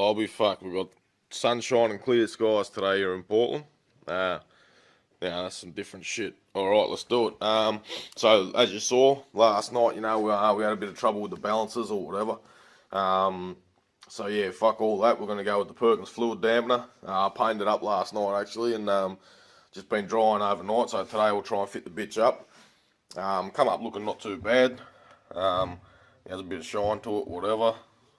I'll be fucked. We've got sunshine and clear skies today here in Portland. Yeah, that's some different shit. Alright, let's do it. So, as you saw last night, you know, we had a bit of trouble with the balances or whatever. So yeah, fuck all that. We're going to go with the Perkins fluid dampener. I painted it up last night actually, and just been drying overnight, so today we'll try and fit the bitch up. Come up looking not too bad. It has a bit of shine to it, whatever.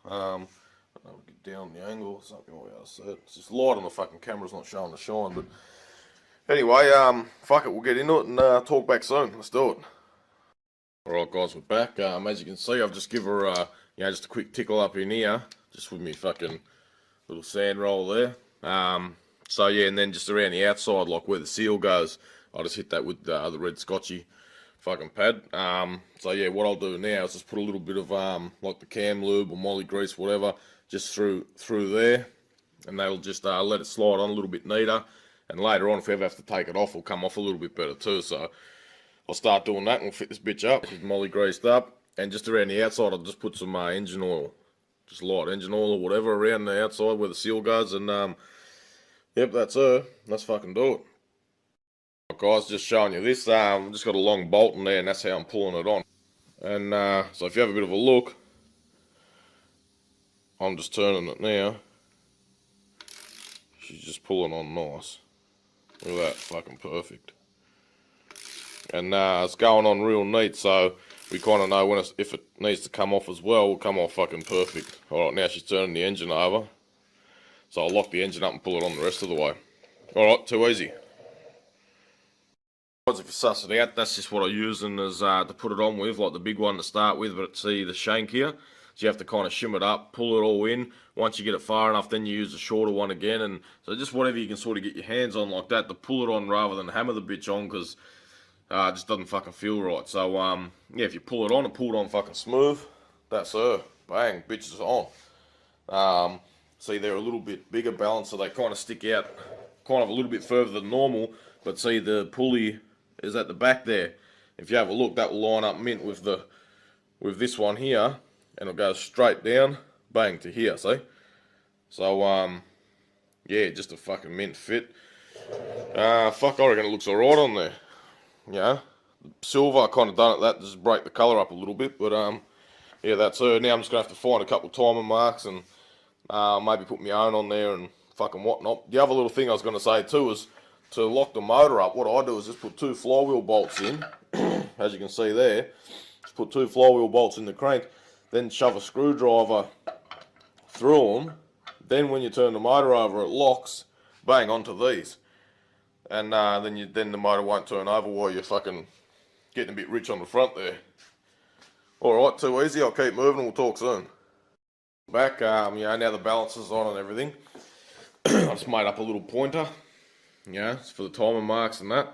I'll get down the angle or something like that. It's just light on the fucking camera's not showing the shine, but anyway, fuck it, we'll get into it and talk back soon. Let's do it. Alright guys, we're back. As you can see, I've just given her you know, just a quick tickle up in here, just with me fucking little sand roll there. So yeah, and then just around the outside, like where the seal goes, I'll just hit that with the red scotchy fucking pad. So yeah, what I'll do now is just put a little bit of like the cam lube or molly grease, whatever, just through there, and they'll just let it slide on a little bit neater. And later on, if we ever have to take it off, it'll come off a little bit better too. So I'll start doing that and we'll fit this bitch up. It's molly greased up, and just around the outside, I'll just put some engine oil, just light engine oil or whatever around the outside where the seal goes, and yep, that's her. Let's fucking do it. Guys, just showing you this. I've just got a long bolt in there, and that's how I'm pulling it on. And so if you have a bit of a look, I'm just turning it now. She's just pulling on nice. Look at that, fucking perfect. And it's going on real neat, so we kind of know when if it needs to come off as well, it'll come off fucking perfect. Alright, now she's turning the engine over. So I'll lock the engine up and pull it on the rest of the way. Alright, too easy. If you suss it out, that's just what I'm using as to put it on with, like the big one to start with, but see the shank here? So you have to kind of shim it up, pull it all in. Once you get it far enough, then you use the shorter one again, and so just whatever you can sort of get your hands on like that to pull it on rather than hammer the bitch on, because it just doesn't fucking feel right. So yeah, if you pull it on and pull it on fucking smooth, that's her. Bang, bitch is on. See, they're a little bit bigger balance, so they kind of stick out kind of a little bit further than normal, but see the pulley is at the back there. If you have a look, that will line up mint with this one here, and it'll go straight down, bang, to here, see? So yeah, just a fucking mint fit. Fuck, I reckon it looks alright on there. Yeah, silver, I kind of done it that, just break the colour up a little bit, but yeah, that's her. Now I'm just going to have to find a couple of timing marks and maybe put my own on there and fucking whatnot. The other little thing I was going to say too is, to lock the motor up, what I do is just put 2 flywheel bolts in, as you can see there. Just put 2 flywheel bolts in the crank, then shove a screwdriver through them. Then when you turn the motor over, it locks, bang, onto these. And then the motor won't turn over while you're fucking getting a bit rich on the front there. Alright, too easy, I'll keep moving, we'll talk soon. Back, you know, now the balance is on and everything. I just made up a little pointer. Yeah, it's for the timing marks and that.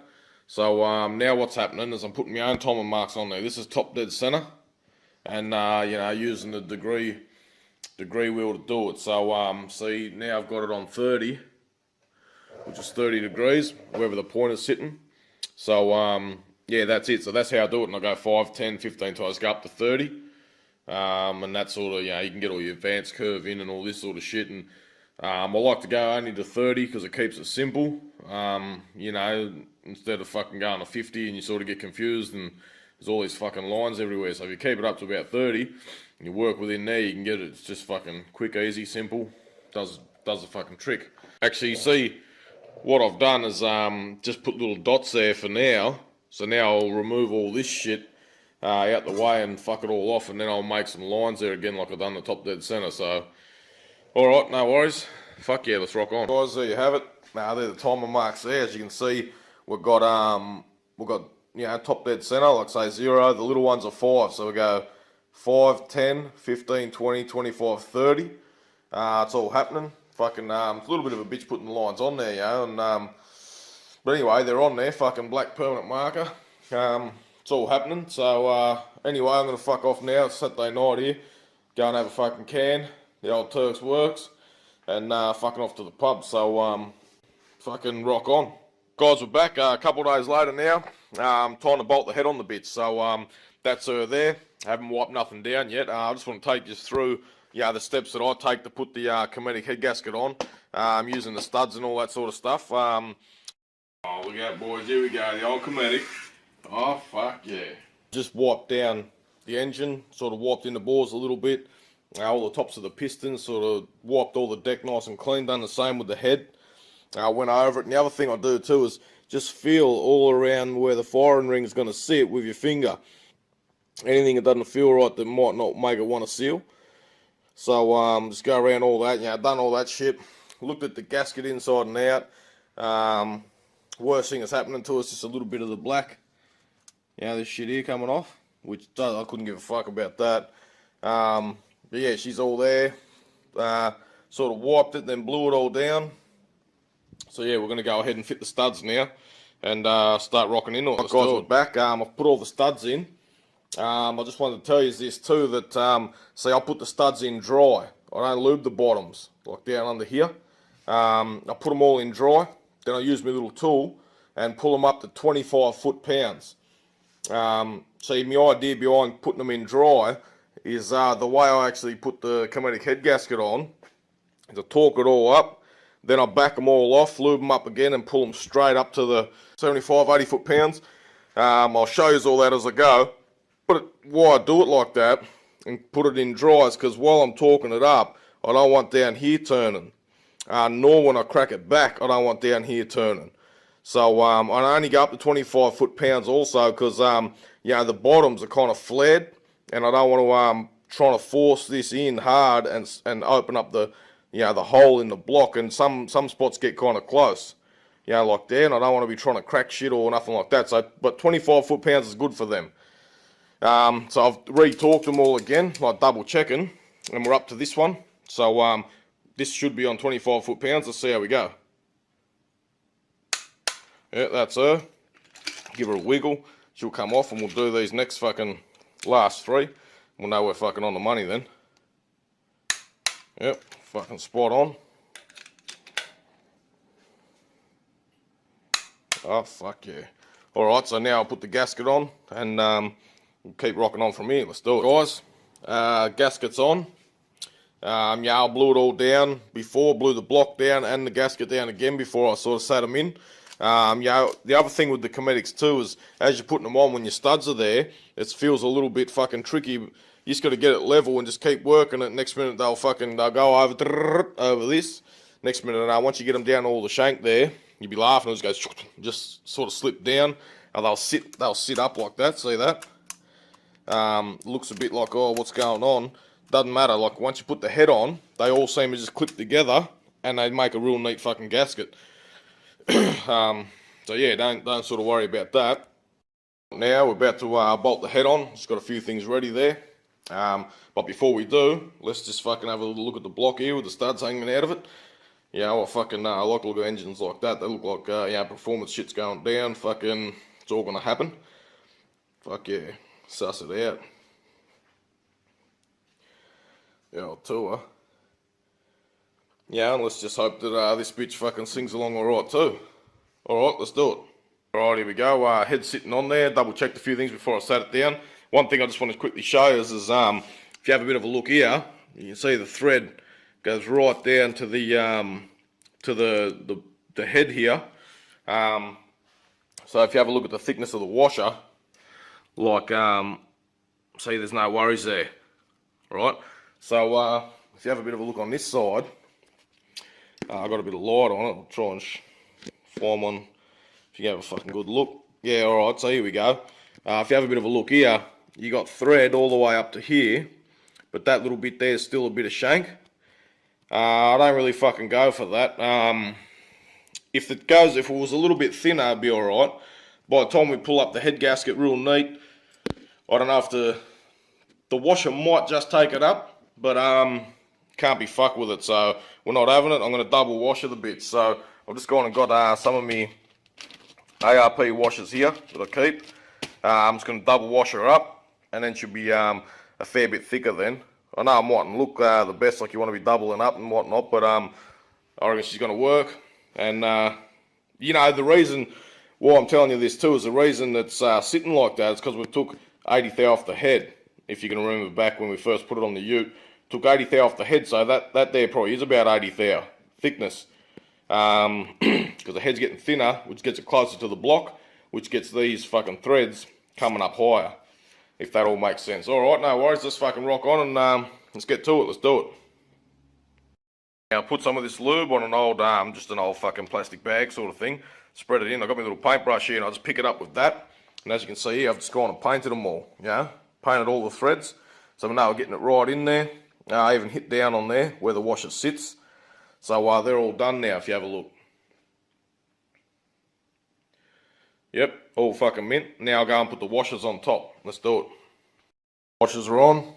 So now what's happening is I'm putting my own timing marks on there. This is top dead center, and you know, using the degree wheel to do it. So see, now I've got it on 30, which is 30 degrees, wherever the pointer's sitting. So yeah, that's it. So that's how I do it, and I go 5, 10, 15 times, go up to 30, and that sort of, you know, you can get all your advanced curve in and all this sort of shit. And I like to go only to 30 because it keeps it simple. You know, instead of fucking going to 50 and you sort of get confused and there's all these fucking lines everywhere. So if you keep it up to about 30 and you work within there, you can get it. It's just fucking quick, easy, simple. Does the fucking trick. Actually, you see, what I've done is just put little dots there for now. So now I'll remove all this shit out the way and fuck it all off, and then I'll make some lines there again like I've done the top dead center. So alright, no worries. Fuck yeah, let's rock on. Guys, there you have it. Now they're the timing marks there. As you can see, we've got you know, top dead center, like say 0. The little ones are 5, so we go 5, 10, 15, 20, 25, 30. It's all happening. Fucking it's a little bit of a bitch putting the lines on there, you know, and but anyway, they're on there, fucking black permanent marker. It's all happening. So anyway, I'm gonna fuck off now. It's Saturday night here. Go and have a fucking can. The old Turks works, and fucking off to the pub. So fucking rock on. Guys, we're back a couple of days later now. Time to bolt the head on the bitch. So that's her there. Haven't wiped nothing down yet. I just want to take you through the steps that I take to put the Cometic head gasket on. I'm using the studs and all that sort of stuff. Oh, look out, boys, here we go, the old Cometic. Oh, fuck yeah. Just wiped down the engine, sort of wiped in the bores a little bit. All the tops of the pistons, sort of wiped all the deck nice and clean, done the same with the head. I went over it, and the other thing I do too is just feel all around where the firing ring is going to sit with your finger. Anything that doesn't feel right that might not make it want to seal. So just go around all that, done all that shit. Looked at the gasket inside and out. Worst thing that's happening to us is just a little bit of the black. This shit here coming off, which I couldn't give a fuck about that. But yeah, she's all there. Sort of wiped it, then blew it all down. So yeah, we're going to go ahead and fit the studs now and start rocking into it. Guys, we're back. I've put all the studs in. I just wanted to tell you this too, that see, I put the studs in dry. I don't lube the bottoms, like down under here. I put them all in dry, then I use my little tool and pull them up to 25 foot-pounds. See, my idea behind putting them in dry is the way I actually put the Cometic head gasket on is I torque it all up, then I back them all off, lube them up again and pull them straight up to the 75, 80 foot-pounds. I'll show you all that as I go. But why I do it like that and put it in dry is because while I'm torquing it up, I don't want down here turning. Nor when I crack it back, I don't want down here turning. So I only go up to 25 foot-pounds also because the bottoms are kind of flared, and I don't want to trying to force this in hard and open up the the hole in the block, and some spots get kind of close. Like there, and I don't want to be trying to crack shit or nothing like that. So, but 25 foot-pounds is good for them. So I've re-torqued them all again, like double checking, and we're up to this one. So this should be on 25 foot-pounds. Let's see how we go. Yeah, that's her. Give her a wiggle. She'll come off, and we'll do these next fucking last three. We'll know we're fucking on the money then. Yep, fucking spot on. Oh, fuck yeah. Alright, so now I'll put the gasket on, and we'll keep rocking on from here. Let's do it, guys. Gasket's on. I blew it all down before, blew the block down and the gasket down again before I sort of sat them in. The other thing with the Cometics too is, as you're putting them on, when your studs are there, it feels a little bit fucking tricky. You just got to get it level and just keep working it. Next minute they'll go over this. Next minute, once you get them down all the shank there, you'll be laughing. It just goes, just sort of slip down, and they'll sit up like that. See that? Looks a bit like, oh, what's going on? Doesn't matter. Like once you put the head on, they all seem to just clip together, and they make a real neat fucking gasket. So yeah, don't sort of worry about that. Now we're about to bolt the head on. Just got a few things ready there. But before we do, let's just fucking have a little look at the block here with the studs hanging out of it. I like to look at engines like that. They look like performance shit's going down. Fucking, it's all gonna happen. Fuck yeah, suss it out. I'll tour. And let's just hope that this bitch fucking sings along alright too. Alright, let's do it. Alright, here we go. Head sitting on there. Double checked a few things before I sat it down. One thing I just want to quickly show you is if you have a bit of a look here, you can see the thread goes right down to the head here. So if you have a look at the thickness of the washer, like see, there's no worries there. Right. So if you have a bit of a look on this side, I've got a bit of light on it. I'll try and form one if you have a fucking good look. Yeah, alright, so here we go. If you have a bit of a look here, you got thread all the way up to here, but that little bit there is still a bit of shank. I don't really fucking go for that. If it was a little bit thinner, it'd be alright. By the time we pull up the head gasket real neat, I don't know if the washer might just take it up, but can't be fucked with it, so we're not having it. I'm going to double washer the bits. So I've just gone and got some of my ARP washers here that I keep. I'm just going to double wash her up, and then she'll be a fair bit thicker then. I know it mightn't look the best, like you want to be doubling up and whatnot, but I reckon she's going to work. And the reason why I'm telling you this too is the reason that's sitting like that is because we took 80 thou off the head. If you can remember back when we first put it on the ute, Took 80 thou off the head, so that there probably is about 80 thou thickness. Because the head's getting thinner, which gets it closer to the block, which gets these fucking threads coming up higher. If that all makes sense. Alright, no worries, let's fucking rock on and let's get to it, let's do it. Now, I'll put some of this lube on an old, just an old fucking plastic bag sort of thing. Spread it in. I've got my little paintbrush here and I just pick it up with that. And as you can see here, I've just gone and painted them all. Yeah, painted all the threads. So now we're getting it right in there. I even hit down on there where the washer sits. So they're all done now if you have a look. Yep, all fucking mint. Now I'll go and put the washers on top. Let's do it. Washers are on.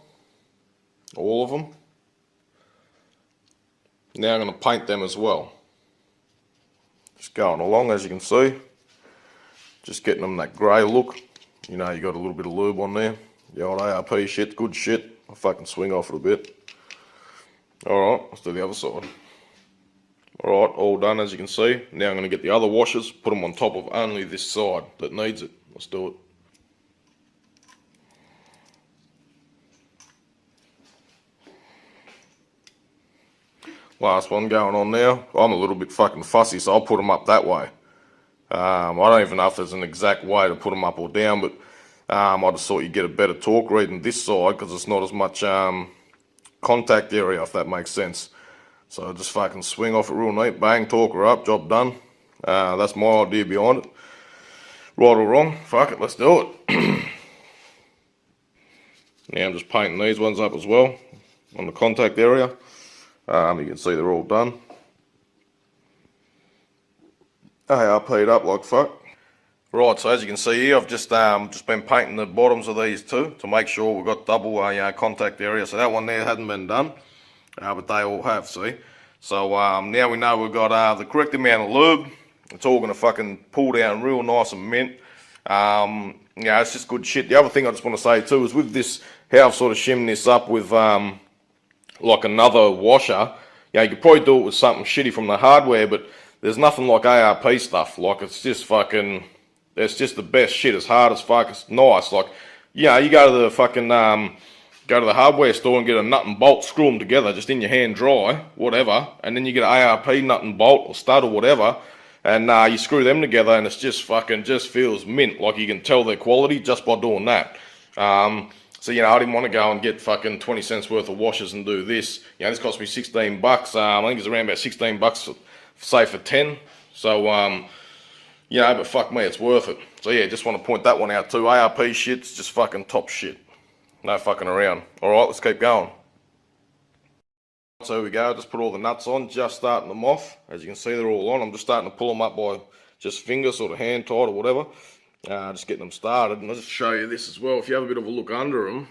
All of them. Now I'm going to paint them as well. Just going along as you can see. Just getting them that grey look. You know you got a little bit of lube on there. The old ARP shit, good shit. I'll fucking swing off it a bit. Alright, let's do the other side. Alright, all done as you can see. Now I'm going to get the other washers, put them on top of only this side that needs it. Let's do it. Last one going on now. I'm a little bit fucking fussy, so I'll put them up that way. I don't even know if there's an exact way to put them up or down, but I just thought you'd get a better torque reading this side because it's not as much contact area, if that makes sense. So just fucking swing off it real neat, bang, torque her up, job done. That's my idea behind it. Right or wrong, fuck it, let's do it. Now I'm just painting these ones up as well on the contact area. You can see they're all done. ARP'd up like fuck. Right, so as you can see here, I've just been painting the bottoms of these two to make sure we've got double contact area. So that one there hadn't been done, but they all have, see. So now we know we've got the correct amount of lube. It's all going to fucking pull down real nice and mint. Yeah, it's just good shit. The other thing I just want to say too is with this, how I've sort of shimmed this up with like another washer, you could probably do it with something shitty from the hardware, but there's nothing like ARP stuff. Like, it's just fucking, it's just the best shit. It's hard as fuck. It's nice. Like, you go to the fucking, go to the hardware store and get a nut and bolt, screw them together just in your hand dry, whatever, and then you get an ARP nut and bolt or stud or whatever, and you screw them together and it's just fucking, just feels mint. Like, you can tell their quality just by doing that. So, I didn't want to go and get fucking 20 cents worth of washers and do this. This cost me 16 bucks. I think it's around about 16 bucks, say, for 10. So, but fuck me, it's worth it. So, yeah, just want to point that one out too. ARP shit's just fucking top shit. No fucking around. Alright, let's keep going. So, here we go. Just put all the nuts on, just starting them off. As you can see, they're all on. I'm just starting to pull them up by just finger, sort of hand tight or whatever. Just getting them started, and I'll just show you this as well. If you have a bit of a look under them,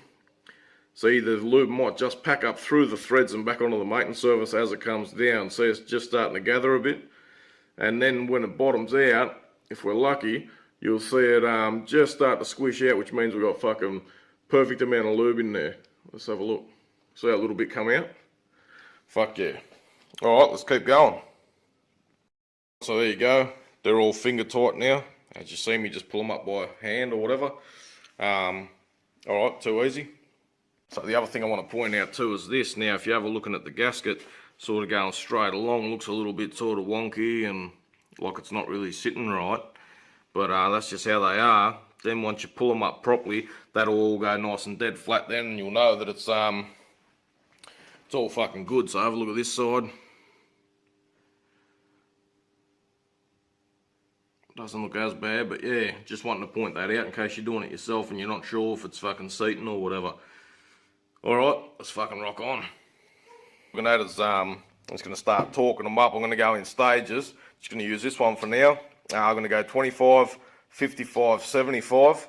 see the lube might just pack up through the threads and back onto the maintenance surface as it comes down. See, it's just starting to gather a bit, and then when it bottoms out, if we're lucky, you'll see it just start to squish out, which means we've got fucking perfect amount of lube in there. Let's have a look. See that little bit come out? Fuck yeah. Alright, let's keep going. So there you go. They're all finger tight now. As you see me just pull them up by hand or whatever. Alright, too easy. So the other thing I want to point out too is this. Now if you have a looking at the gasket, sort of going straight along, looks a little bit sort of wonky and like it's not really sitting right. But that's just how they are. Then once you pull them up properly, that'll all go nice and dead flat then, and you'll know that it's all fucking good. So have a look at this side. Doesn't look as bad, but yeah, just wanting to point that out in case you're doing it yourself and you're not sure if it's fucking seating or whatever. Alright, let's fucking rock on. Looking at is, I'm just going to start torquing them up. I'm going to go in stages. Just going to use this one for now. I'm going to go 25, 55, 75.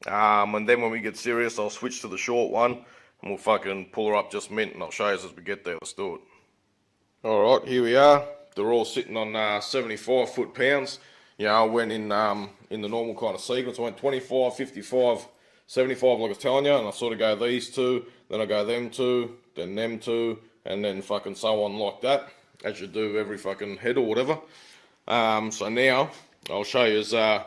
And then when we get serious, I'll switch to the short one and we'll fucking pull her up just mint, and I'll show you as we get there. Let's do it. Alright, here we are. They're all sitting on 75 foot-pounds. I went in the normal kind of sequence. I went 25, 55, 75 like I was telling you, and I sort of go these two, then I go them two, then them two, and then fucking so on like that, as you do every fucking head or whatever. So now, I'll show you how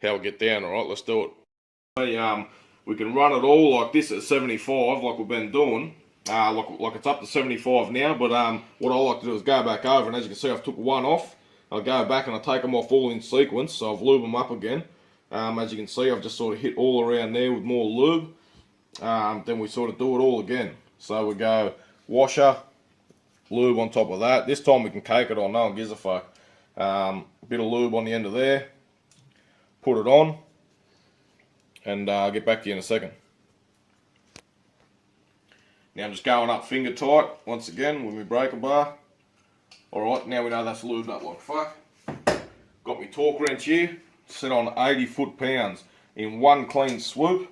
we get down, alright, let's do it. We can run it all like this at 75, like we've been doing, like it's up to 75 now, but what I like to do is go back over, and as you can see, I've took one off. I'll go back and I take them off all in sequence, so I've lubed them up again. As you can see, I've just sort of hit all around there with more lube. Then we sort of do it all again. So we go washer, lube on top of that. This time we can cake it on, no one gives a fuck. A bit of lube on the end of there, put it on, and I'll get back to you in a second. Now I'm just going up finger tight once again with my breaker bar. Alright, now we know that's lubed up like fuck. Got my torque wrench here, set on 80 foot-pounds in one clean swoop.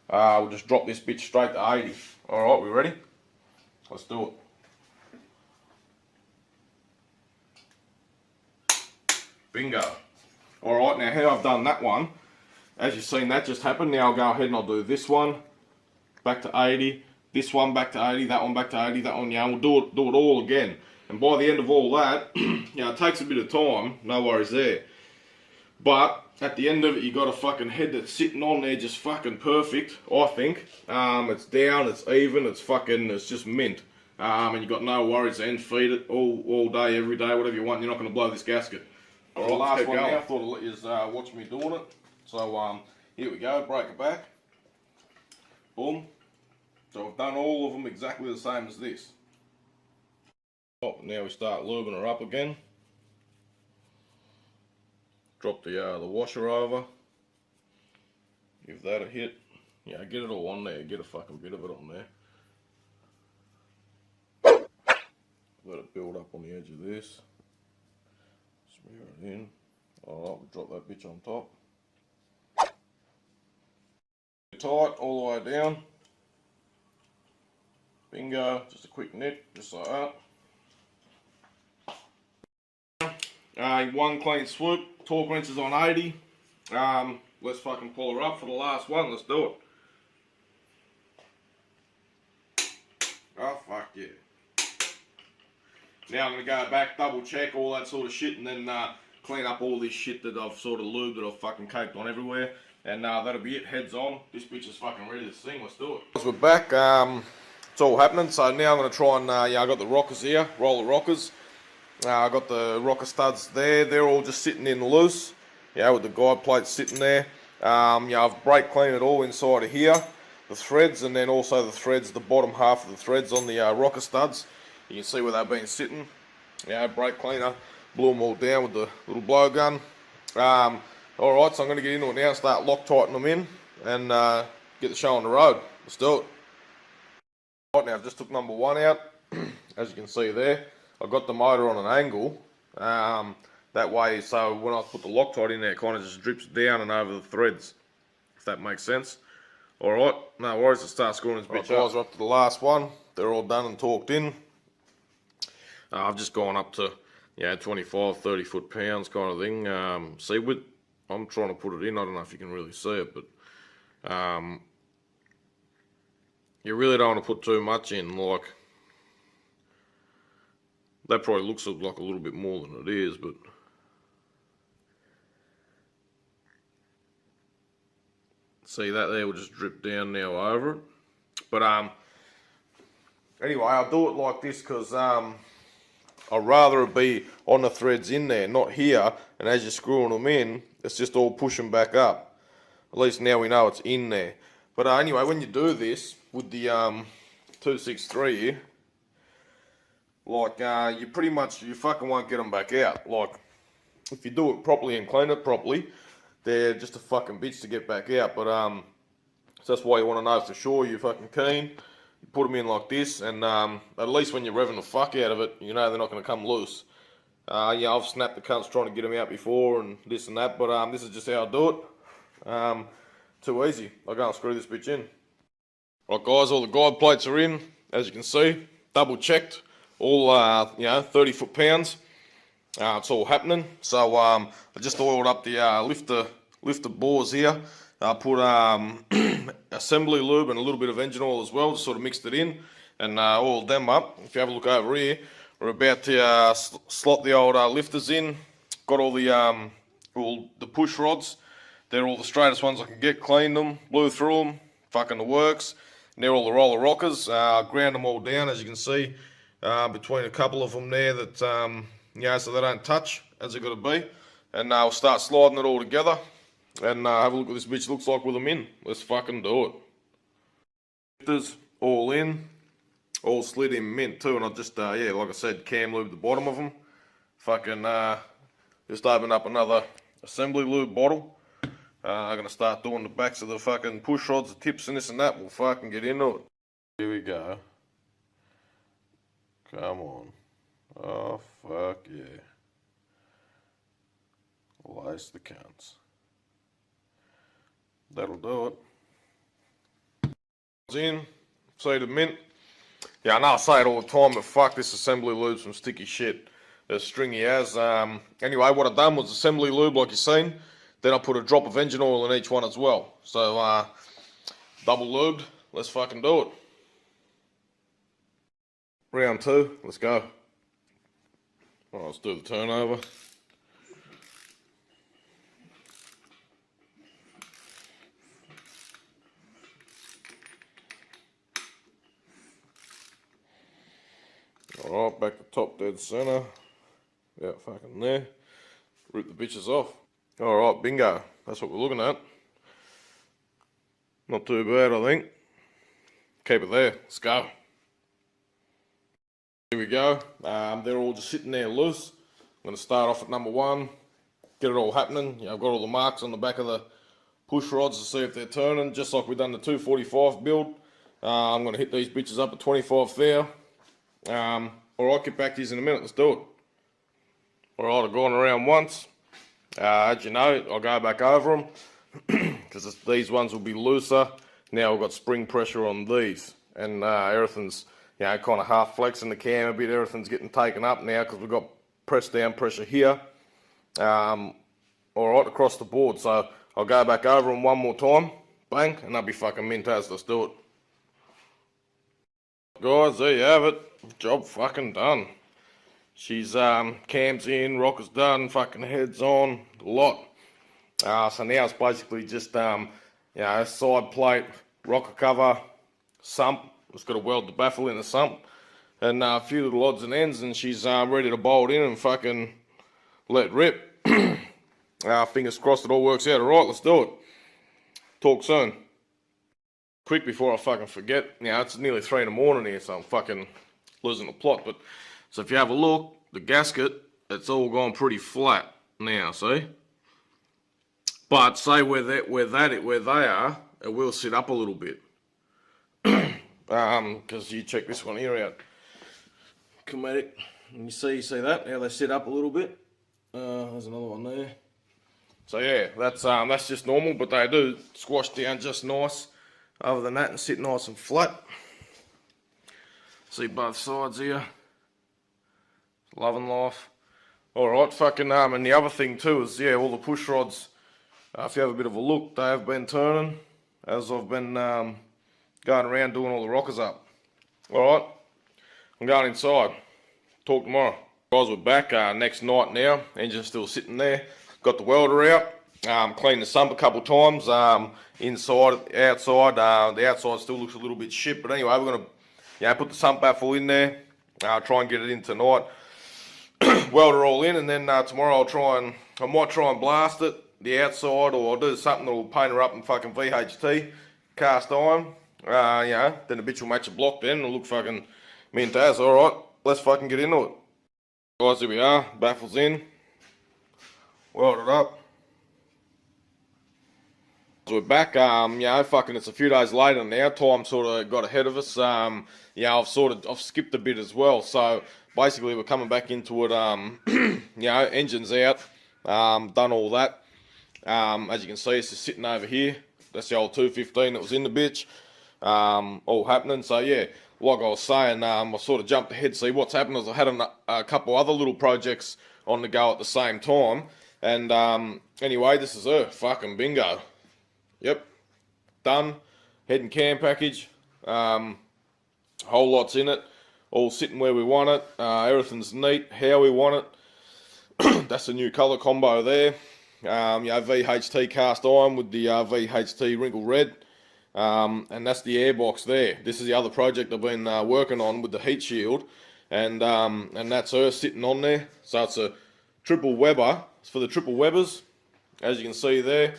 We'll just drop this bitch straight to 80. Alright, we ready? Let's do it. Bingo. Alright, now how I've done that one, as you've seen that just happen, now I'll go ahead and I'll do this one, back to 80, this one back to 80, that one back to 80, that one, yeah, we'll do it all again. And by the end of all that, it takes a bit of time, no worries there. But at the end of it, you got a fucking head that's sitting on there just fucking perfect, I think. It's down, it's even, it's just mint. And you got no worries and feed it all day, every day, whatever you want. You're not going to blow this gasket. Alright, last one now, I thought I'd let you watch me doing it. So here we go, break it back. Boom. So I've done all of them exactly the same as this. Oh, now we start lubing her up again. Drop the washer over. Give that a hit. Yeah, get it all on there. Get a fucking bit of it on there. Let it build up on the edge of this. Smear it in. Alright, we'll drop that bitch on top. Tight all the way down. Bingo. Just a quick nip, just like that. One clean swoop. Torque wrench is on 80. Let's fucking pull her up for the last one. Let's do it. Oh fuck yeah. Now I'm going to go back, double check all that sort of shit, and then clean up all this shit that I've sort of lubed, that I've fucking caked on everywhere. And that'll be it, heads on. This bitch is fucking ready to sing, let's do it. We're back, it's all happening, so now I'm going to try and, yeah, I got the rockers here, roller rockers. I got the rocker studs there, they're all just sitting in loose, yeah, with the guide plates sitting there. Yeah, I've brake cleaned it all inside of here, the threads, and then also the threads, the bottom half of the threads on the rocker studs. You can see where they've been sitting. Yeah, brake cleaner, blew them all down with the little blowgun. Alright, so I'm going to get into it now and start Loctiting them in and get the show on the road. Let's do it. Right, now I've just took number one out, as you can see there. I've got the motor on an angle, that way, so when I put the Loctite in there, it kind of just drips down and over the threads, if that makes sense. Alright, no worries, let's start screwing this bitch up. Guys, we're up to the last one. They're all done and torqued in. I've just gone up to, yeah, 25, 30 foot-pounds kind of thing. See, with, I'm trying to put it in, I don't know if you can really see it, but you really don't want to put too much in, like, that probably looks like a little bit more than it is, but see that there will just drip down now over it. But anyway, I'll do it like this because I'd rather it be on the threads in there, not here, and as you're screwing them in, it's just all pushing back up. At least now we know it's in there. But anyway, when you do this with the 263 here, like, you pretty much, you fucking won't get them back out. Like, if you do it properly and clean it properly, they're just a fucking bitch to get back out. But, so that's why you want to know for sure you're fucking keen. You put them in like this, and at least when you're revving the fuck out of it, you know they're not going to come loose. Yeah, I've snapped the cunts trying to get them out before and this and that, but this is just how I do it. Too easy. I'll go and screw this bitch in. Right guys, all the guide plates are in, as you can see, double checked. All, you know, 30 foot-pounds. It's all happening. So I just oiled up the lifter bores here. I put assembly lube and a little bit of engine oil as well, just sort of mixed it in and oiled them up. If you have a look over here, we're about to slot the old lifters in. Got all the push rods. They're all the straightest ones I can get. Cleaned them, blew through them, fucking the works. near all the roller rockers. Ground them all down, as you can see, between a couple of them there that, so they don't touch as they've got to be. And we'll start sliding it all together and have a look what this bitch looks like with them in. Let's fucking do it. Lifters all in, all slid in mint too, and I just, like I said, cam lube the bottom of them. Fucking, just open up another assembly lube bottle. I'm going to start doing the backs of the fucking push rods, the tips and this and that. We'll fucking get into it. Here we go. Come on. Oh, fuck yeah. Lace the cunts. That'll do it. In. Seeded mint. Yeah, I know I say it all the time, but fuck, this assembly lube's some sticky shit. As stringy as. Anyway, what I've done was assembly lube like you've seen. Then I put a drop of engine oil in each one as well. So, double lubed. Let's fucking do it. Round 2. Let's go. Alright, let's do the turnover. Alright, back to top dead center. Yeah, fucking there. Rip the bitches off. Alright, bingo. That's what we're looking at. Not too bad, I think. Keep it there. Let's go. Here we go. They're all just sitting there loose. I'm going to start off at number 1. Get it all happening. I've got all the marks on the back of the push rods to see if they're turning, just like we've done the 245 build. I'm going to hit these bitches up at 25 thou. Alright, get back to you in a minute. Let's do it. Alright, I've gone around once. As you know, I'll go back over them because these ones will be looser. Now we've got spring pressure on these, and everything's kind of half flexing the cam a bit. Everything's getting taken up now because we've got press down pressure here. Alright, across the board. So I'll go back over them one more time, bang, and they'll be fucking mint as. Let's do it. Guys, there you have it. Job fucking done. She's cams in, rockers done, fucking heads on, a lot. So now it's basically just side plate, rocker cover, sump. Just got to weld the baffle in the sump, and a few little odds and ends, and she's ready to bolt in and fucking let rip. Fingers crossed it all works out. Alright, let's do it. Talk soon. Quick before I fucking forget. It's nearly 3 in the morning here, so I'm fucking losing the plot. But so if you have a look, the gasket, it's all gone pretty flat now, see? But say where they are, it will sit up a little bit. Because you check this one here out. Chromatic. And you see that? How they sit up a little bit. There's another one there. So yeah, that's just normal, but they do squash down just nice. Other than that, and sit nice and flat. See both sides here. Loving life. Alright, fucking, and the other thing too is, all the push rods, if you have a bit of a look, they have been turning as I've been going around doing all the rockers up. Alright, I'm going inside. Talk tomorrow. Guys, we're back next night now. Engine's still sitting there. Got the welder out. Cleaned the sump a couple times. Inside, outside. The outside still looks a little bit shit, but anyway, we're going to put the sump baffle in there. Try and get it in tonight. Welder all in, and then tomorrow I might try and blast it, the outside, or I'll do something that will paint her up in fucking VHT, cast iron. Then the bitch will match a block then, and it'll look fucking mint as. Alright, let's fucking get into it. Guys, here we are, baffles in, welded up. So we're back, fucking it's a few days later now, time sort of got ahead of us. I've skipped a bit as well, so basically we're coming back into it, engine's out, done all that. As you can see, it's just sitting over here. That's the old 215 that was in the bitch, all happening. So yeah, like I was saying, I sort of jumped ahead to see what's happened. As I had a couple other little projects on the go at the same time, and anyway, this is her, fucking bingo. Yep, done. Head and cam package, whole lot's in it, all sitting where we want it. Everything's neat, how we want it. That's the new colour combo there. VHT cast iron with the VHT wrinkle red. and that's the airbox there. This is the other project I've been working on with the heat shield, and that's her sitting on there. So it's a triple Weber. It's for the triple Webers, as you can see there.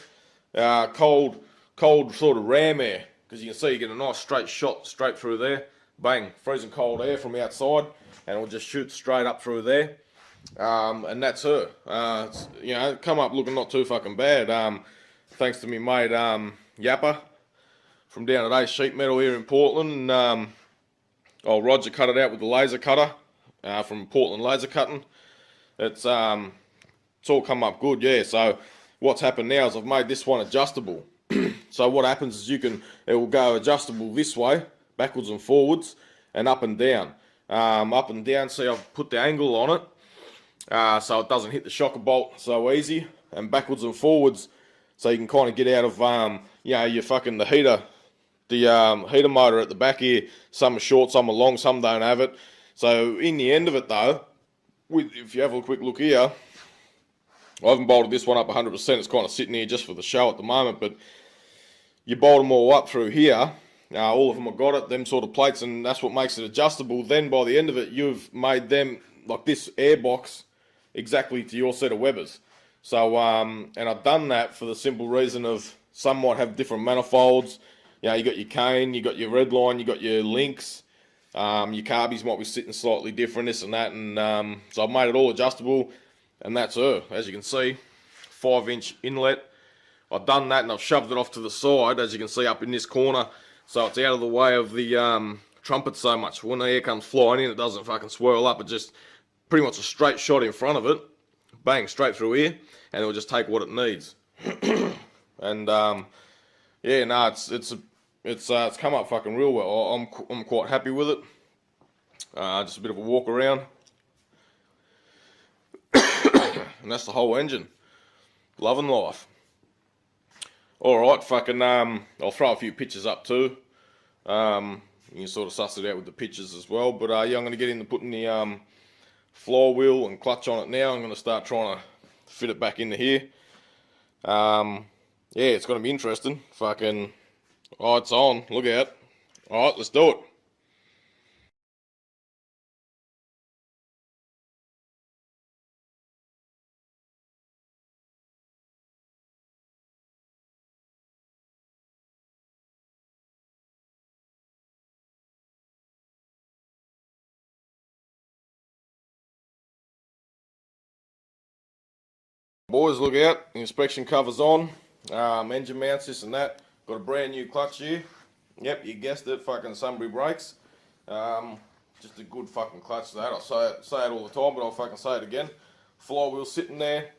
Cold sort of ram air, because you can see you get a nice straight shot straight through there. Bang, freezing cold air from outside, and it'll just shoot straight up through there. And that's her. You know, come up looking not too fucking bad. Thanks to me mate Yapper from down at Ace Sheet Metal here in Portland. Oh, Roger cut it out with the laser cutter from Portland Laser Cutting. It's all come up good, yeah. So what's happened now is I've made this one adjustable. So what happens is it will go adjustable this way, backwards and forwards, and up and down. Up and down, see I've put the angle on it, so it doesn't hit the shocker bolt so easy, and backwards and forwards, so you can kind of get out of, you know, the heater motor at the back here. Some are short, some are long, some don't have it. So in the end of it though, if you have a quick look here, I haven't bolted this one up 100%, it's kind of sitting here just for the show at the moment, but you bolt them all up through here. All of them have got it, them sort of plates, and that's what makes it adjustable. Then by the end of it, you've made them, like this airbox, exactly to your set of Webers. So, and I've done that for the simple reason of some might have different manifolds. You know, you got your cane, you got your red line, you got your links, your carbies might be sitting slightly different, this and that, and so I've made it all adjustable, and that's her. As you can see, 5-inch inlet. I've done that and I've shoved it off to the side, as you can see up in this corner, so it's out of the way of the trumpet so much. When the air comes flying in, it doesn't fucking swirl up. It just pretty much a straight shot in front of it, bang, straight through here, and it'll just take what it needs. And yeah, no, it's come up fucking real well. I'm quite happy with it. Just a bit of a walk around, and that's the whole engine. Loving life. Alright, fucking, I'll throw a few pictures up too. You can sort of suss it out with the pictures as well. But yeah, I'm going to get into putting the flywheel and clutch on it now. I'm going to start trying to fit it back into here. Yeah, it's going to be interesting. Fucking, oh, it's on. Look out. Alright, let's do it. Boys, look out, inspection covers on, engine mounts, this and that. Got a brand new clutch here. Yep, you guessed it, fucking Sunbury brakes. Just a good fucking clutch that. I say it all the time, but I'll fucking say it again. Flywheel sitting there,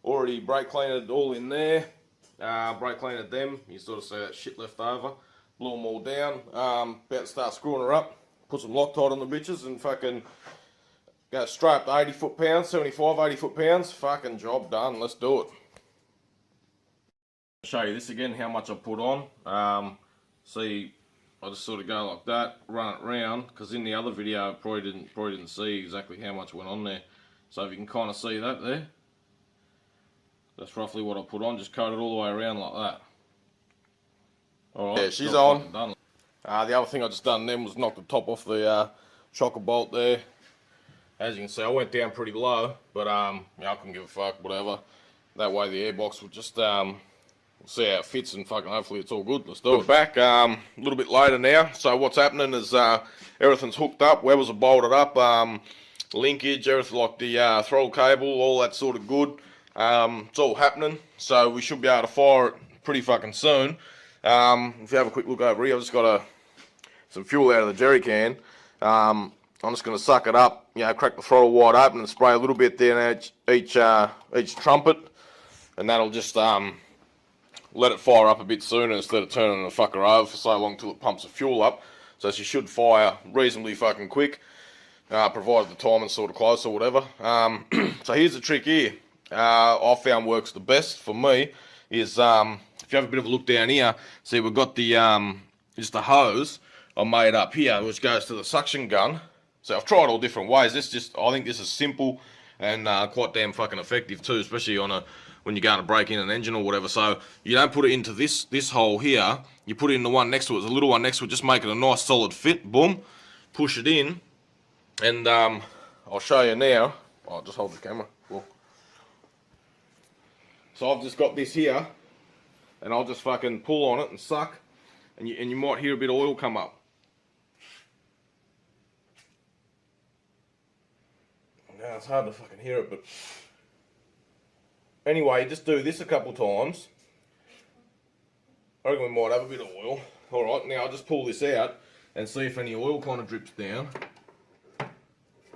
already brake cleaned all in there. Brake cleaned them, you sort of see that shit left over. Blew them all down, about to start screwing her up. Put some Loctite on the bitches and fucking go straight up to 80 foot-pounds, 75, 80 foot-pounds. Fucking job done. Let's do it. I'll show you this again, how much I put on. See, I just sort of go like that, run it round, because in the other video I probably didn't see exactly how much went on there. So if you can kind of see that there, that's roughly what I put on. Just coat it all the way around like that. Alright, yeah, she's on. Done. The other thing I just done then was knock the top off the shocker bolt there. As you can see, I went down pretty low, but yeah, I couldn't give a fuck, whatever. That way the airbox will just we'll see how it fits, and fucking hopefully it's all good. Let's do it. Back a little bit later now. So what's happening is everything's hooked up, Webers are bolted up, linkage, everything like the throttle cable, all that sort of good. It's all happening, so we should be able to fire it pretty fucking soon. If you have a quick look over here, I've just got some fuel out of the jerry can. I'm just going to suck it up, you know, crack the throttle wide open and spray a little bit there in each trumpet, and that'll just let it fire up a bit sooner instead of turning the fucker over for so long till it pumps the fuel up. So she should fire reasonably fucking quick, provided the timing's sort of close or whatever. So here's the trick here. I found works the best for me is if you have a bit of a look down here, see we've got the just the hose I made up here, which goes to the suction gun. So I've tried all different ways. I think this is simple and quite damn fucking effective too, especially on when you're going to break in an engine or whatever. So you don't put it into this hole here. You put it in the one next to it, the little one next to it. Just make it a nice solid fit. Boom, push it in, and I'll show you now. I'll just hold the camera. Cool. So I've just got this here, and I'll just fucking pull on it and suck, and you might hear a bit of oil come up. Now it's hard to fucking hear it, but anyway, just do this a couple times. I reckon we might have a bit of oil. Alright, now I'll just pull this out and see if any oil kind of drips down.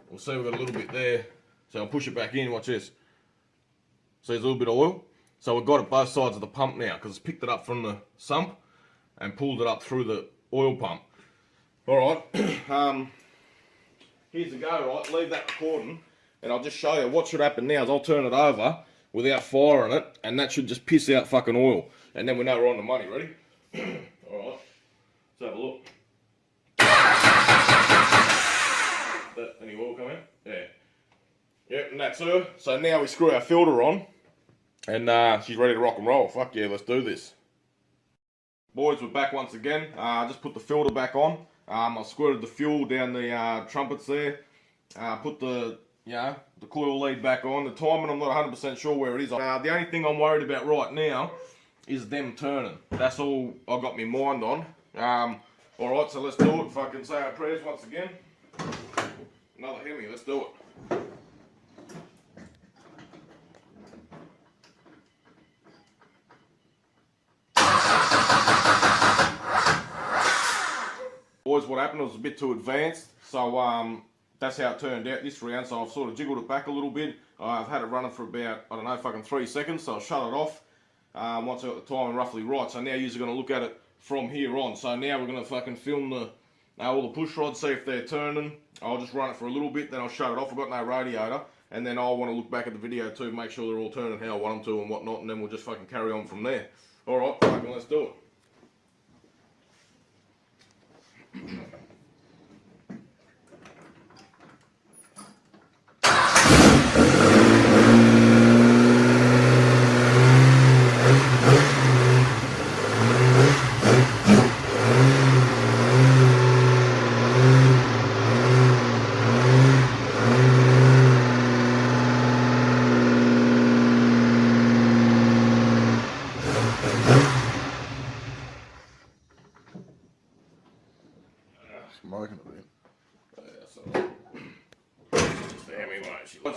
We'll see we've got a little bit there. So I'll push it back in, watch this. See, there's a little bit of oil. So we've got it both sides of the pump now, because it's picked it up from the sump and pulled it up through the oil pump. Alright, here's the go, right? Leave that recording, and I'll just show you what should happen now is I'll turn it over without firing it, and that should just piss out fucking oil. And then we know we're on the money. Ready? Alright, let's have a look. Any oil come out? Yeah. Yep, and that's her. So now we screw our filter on, and she's ready to rock and roll. Fuck yeah, let's do this. Boys, we're back once again. Just put the filter back on. I squirted the fuel down the trumpets there. Put the coil lead back on. The timing, I'm not 100% sure where it is. The only thing I'm worried about right now is them turning. That's all I got my mind on. Alright, so let's do it. Fucking say our prayers once again. Another Hemi, let's do it. Boys, what happened was a bit too advanced, so that's how it turned out this round. So I've sort of jiggled it back a little bit. I've had it running for about, I don't know, fucking 3 seconds, so I'll shut it off once I got the timing roughly right. So now you're going to look at it from here on. So now we're going to fucking film all the push rods, see if they're turning. I'll just run it for a little bit, then I'll shut it off. I've got no radiator, and then I'll want to look back at the video too, make sure they're all turning how I want them to and whatnot, and then we'll just fucking carry on from there. Alright, fucking let's do it.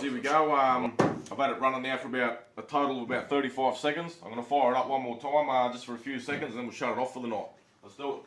Here we go. I've had it running now for about a total of about 35 seconds. I'm going to fire it up one more time just for a few seconds, and then we'll shut it off for the night. Let's do it.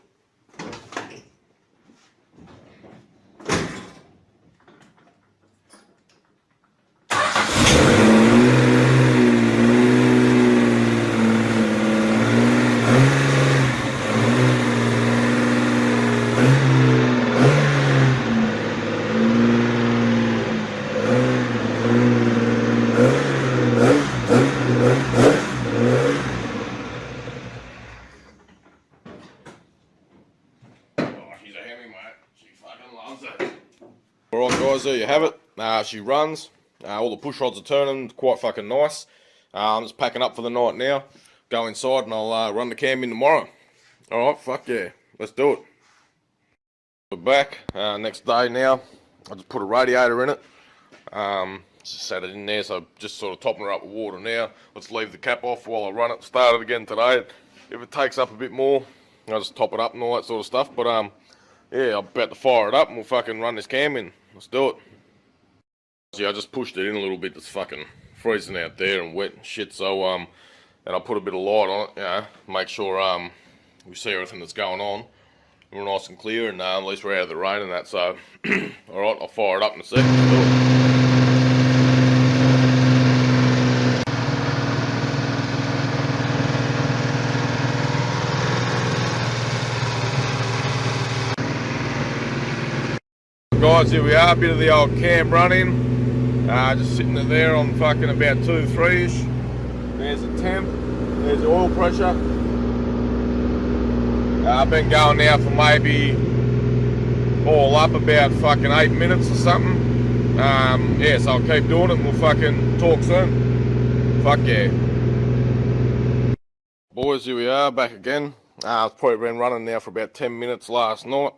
Alright guys, there you have it. She runs. All the push rods are turning, quite fucking nice. I'm just packing up for the night now. Go inside and I'll run the cam in tomorrow. Alright, fuck yeah. Let's do it. We're back. Next day now. I just put a radiator in it. Just set it in there, so just sort of topping her up with water now. Let's leave the cap off while I run it. Start it again today. If it takes up a bit more, I'll just top it up and all that sort of stuff. But yeah, I'm about to fire it up and we'll fucking run this cam in. Let's do it. Yeah, I just pushed it in a little bit. It's fucking freezing out there and wet and shit. So and I'll put a bit of light on it, you know, make sure we see everything that's going on. We're nice and clear, and at least we're out of the rain and that. So alright, I'll fire it up in a second. Let's do it. Guys, here we are, a bit of the old cam running, just sitting there on fucking about 2-3ish. There's the temp, there's the oil pressure. I've been going now for maybe all up about fucking 8 minutes or something. Yeah, so I'll keep doing it and we'll fucking talk soon. Fuck yeah. Boys, here we are back again. It's probably been running now for about 10 minutes last night.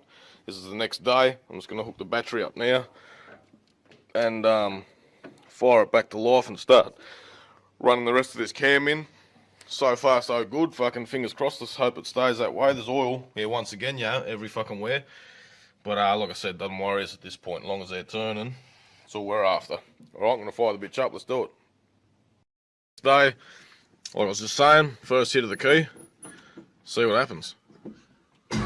This is the next day. I'm just going to hook the battery up now and fire it back to life and start running the rest of this cam in. So far so good, fucking fingers crossed, let's hope it stays that way. There's oil here once again, yeah, every fucking where. But like I said, doesn't worry us at this point, as long as they're turning, that's all we're after. Alright, I'm going to fire the bitch up, let's do it. Today, like I was just saying, first hit of the key, see what happens. A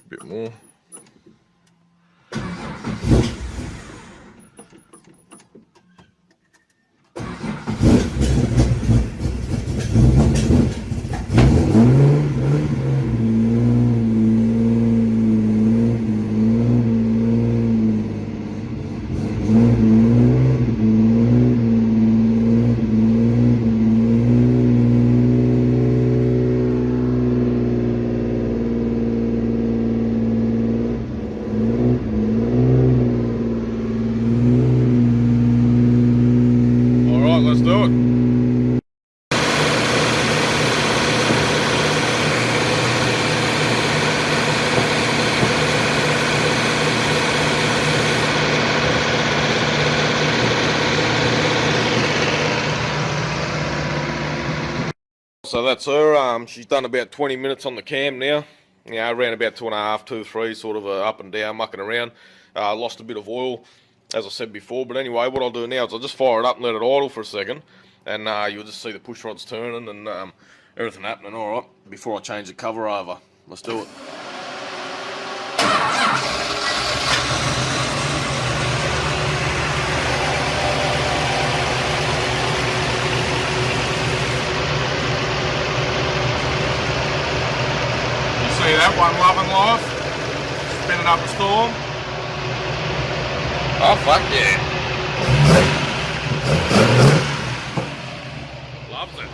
bit more. Let's do it. So that's her. She's done about 20 minutes on the cam now. Yeah, around about 2.5, 2, 3, sort of up and down, mucking around. Lost a bit of oil, as I said before. But anyway, what I'll do now is I'll just fire it up and let it idle for a second, and you'll just see the push rods turning and everything happening. All right, before I change the cover over, let's do it. See that one, loving life, spinning up a storm. Oh fuck yeah! Loves it.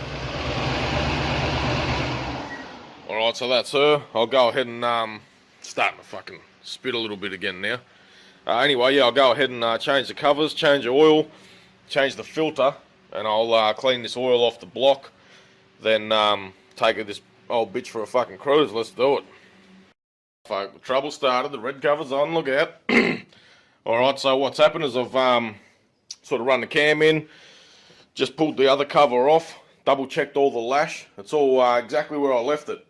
All right, so that's her. I'll go ahead and start to fucking spit a little bit again now. Anyway, yeah, I'll go ahead and change the covers, change the oil, change the filter, and I'll clean this oil off the block. Then take this old bitch for a fucking cruise. Let's do it. Fuck, the trouble started. The red cover's on. Look out. Alright, so what's happened is I've sort of run the cam in, just pulled the other cover off, double checked all the lash. It's all exactly where I left it,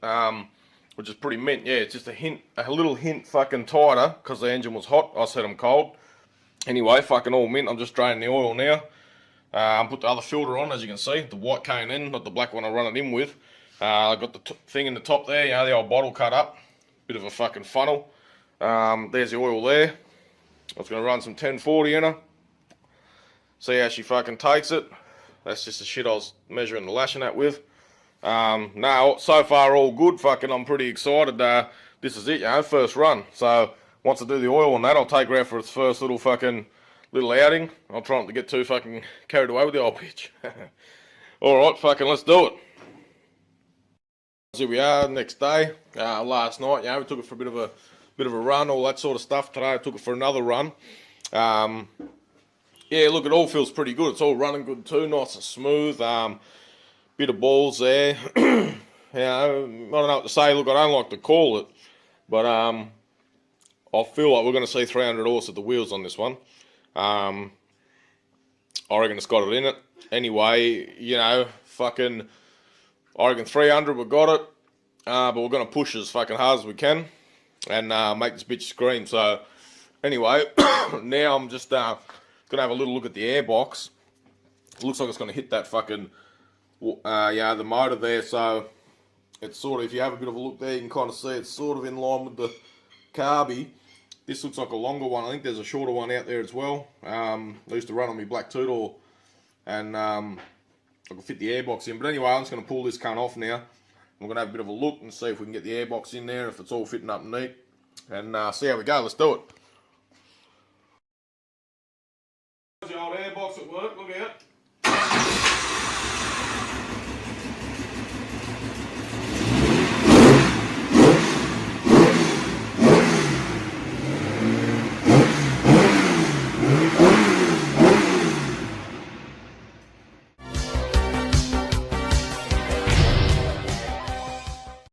which is pretty mint. Yeah, it's just a little hint fucking tighter because the engine was hot. I said I'm cold. Anyway, fucking all mint. I'm just draining the oil now. Put the other filter on, as you can see, the white K&N, not the black one I run it in with. I got the thing in the top there, you know, the old bottle cut up, bit of a fucking funnel. There's the oil there. I was going to run some 1040 in her, see how she fucking takes it. That's just the shit I was measuring the lashing at with. Now, so far all good, fucking I'm pretty excited. This is it, you know, first run. So, once I do the oil on that, I'll take her out for its first little outing. I'll try not to get too fucking carried away with the old bitch. Alright, fucking let's do it. Here we are, next day. Last night, you know, we took it for a bit of a run, all that sort of stuff. Today I took it for another run. Yeah, look, it all feels pretty good. It's all running good too, nice and smooth. Bit of balls there. You know, I don't know what to say. Look, I don't like to call it, but I feel like we're going to see 300 horse at the wheels on this one. I reckon it's got it in it. Anyway, you know, fucking, I reckon 300 we got it, but we're going to push as fucking hard as we can and make this bitch scream. So anyway, now I'm just going to have a little look at the airbox. It looks like it's going to hit that fucking, yeah, the motor there. So it's sort of, if you have a bit of a look there, you can kind of see it's sort of in line with the carby. This looks like a longer one. I think there's a shorter one out there as well. I used to run on my black two-door, and I can fit the airbox in. But anyway, I'm just going to pull this cunt off now. We're going to have a bit of a look and see if we can get the airbox in there, if it's all fitting up neat, and see how we go. Let's do it. There's the old airbox at work, look out.